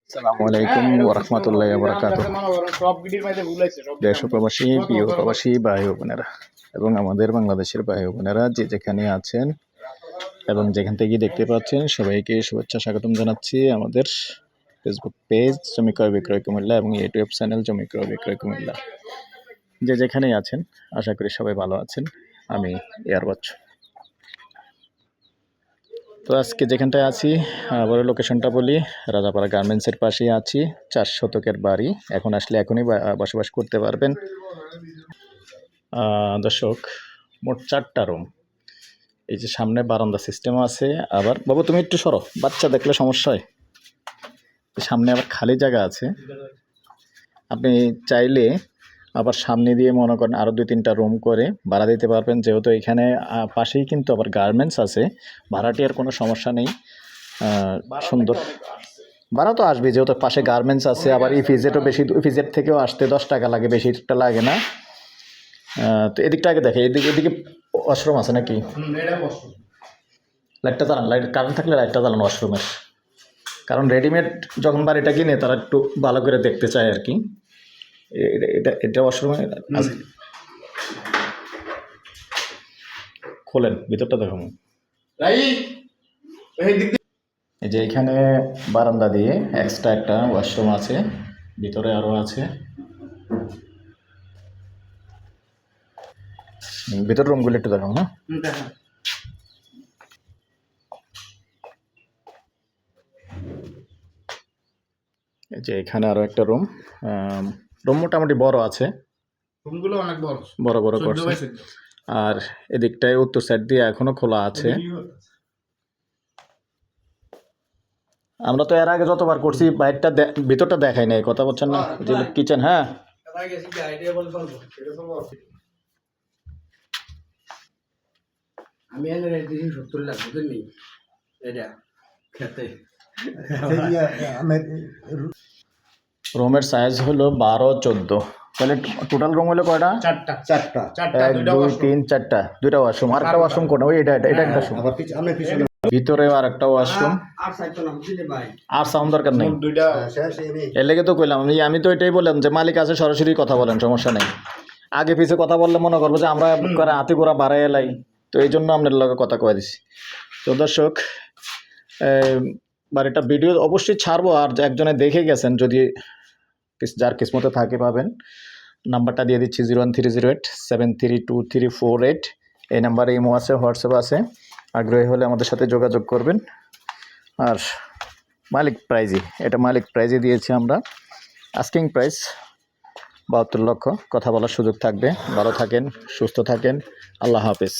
আসসালামু আলাইকুম ওয়া রাহমাতুল্লাহি ওয়া বারাকাতুহু। দেশ ও প্রবাসী প্রিয় প্রবাসী ভাই ও বোনেরা এবং আমাদের বাংলাদেশের ভাই ও বোনেরা যে যেখানে আছেন এবং যেখান থেকে দেখতে পাচ্ছেন সবাইকে শুভেচ্ছা স্বাগতম জানাচ্ছি আমাদের ফেসবুক পেজ জমি ক্রয় বিক্রয় কুমিল্লা এবং ইউটিউব চ্যানেল জমি ক্রয় বিক্রয় কুমিল্লা। যে যেখানেই আছেন আশা করি সবাই ভালো আছেন। আমি এয়ারওয়াচ। তো আজকে যেখানটায় আছি আবার লোকেশনটা বলি, রাজাপাড়া গার্মেন্টসের পাশেই আছি। 4 শতকের বাড়ি, এখন আসলে এখনই বসবাস করতে পারবেন। দর্শক, মোট 4টা রুম। এই যে সামনে বারান্দা সিস্টেম আছে। আবার বাবু তুমি একটু সরো, বাচ্চা দেখলে সমস্যা হয়। সামনে আবার খালি জায়গা আছে, আপনি চাইলে আবার সামনে দিয়ে মনে করেন আরও 2-3টা রুম করে ভাড়া দিতে পারবেন। যেহেতু এখানে পাশেই কিন্তু আবার গার্মেন্টস আছে, ভাড়াটিয়ার কোনো সমস্যা নেই। সুন্দর ভাড়া তো আসবে, যেহেতু পাশে গার্মেন্টস আছে। আবার ইপিজেটও বেশি, ইপিজেট থেকেও আসতে 10 টাকা লাগে, বেশিটা লাগে না। তো এদিকটা আগে দেখে, এদিকে ওয়াশরুম আছে নাকি? লাইটটা জ্বালান, লাইট কারেন্ট থাকলে লাইটটা জ্বালান ওয়াশরুমের, কারণ রেডিমেড যখন বাড়িটা কিনে তারা একটু ভালো করে দেখতে চায় আর কি। এটা ওয়াশরুমে খোলেন, ভিতরটা দেখুন। এই যে এখানে বারান্দা দিয়ে এক্সট্রা একটা ওয়াশরুম আছে, ভিতরে আরও আছে। ভিতর রুমগুলো একটু দেখাও। হ্যাঁ, এই যে এখানে আরও একটা রুম। রুম মোটামুটি বড় আছে, রুমগুলো অনেক বড় বড় বড় করছে। আর এদিকটায় উত্তর সাইড দিয়ে এখনো খোলা আছে। আমরা তো এর আগে যতবার করছি বাইরটা ভিতরটা দেখাই নাই, কথা বলছেন না? যে কিচেন, হ্যাঁ আমি এনে রেট দিয়েছি 70 লাখ, বুঝলেন নি? এটা খেতে রুমের সাইজ হলো 12-14। তাহলে টোটাল রুম হলো কয়টা? চারটা। 1 2 3 4টা, 2টা ওয়াশরুম। আর একটা ওয়াশরুম কোনটা? ওই এটা একটা ওয়াশরুম, ভিতরেও আর একটা ওয়াশরুম। আর সাউন্ড দরকার নেই, এর লেগে তো কইলাম আমি তো এটাই বললাম যে মালিক আছে, সরাসরি কথা বলেন, সমস্যা নেই। আগে পিছে কথা বললে মনে করবো যে আমরা হাতি গোড়া বাড়াই এলাই, তো এই জন্য আপনার লগে কথা কয়ে দিছি। তো দর্শক, বাড়িটা ভিডিও অবশ্যই ছাড়বো, আর একজনে দেখে গেছেন, যদি যার কিসমতে থাকে পাবেন। নাম্বারটা দিয়ে দিচ্ছি 01308732348। এই নাম্বারে ইমো আছে, হোয়াটসঅ্যাপ আছে। আগ্রহী হলে আমাদের সাথে যোগাযোগ করবেন। আর মালিক প্রাইজই, এটা মালিক প্রাইজই দিয়েছি আমরা। আস্কিং প্রাইস 72 লক্ষ। কথা বলার সুযোগ থাকবে। ভালো থাকেন, সুস্থ থাকেন, আল্লাহ হাফেজ।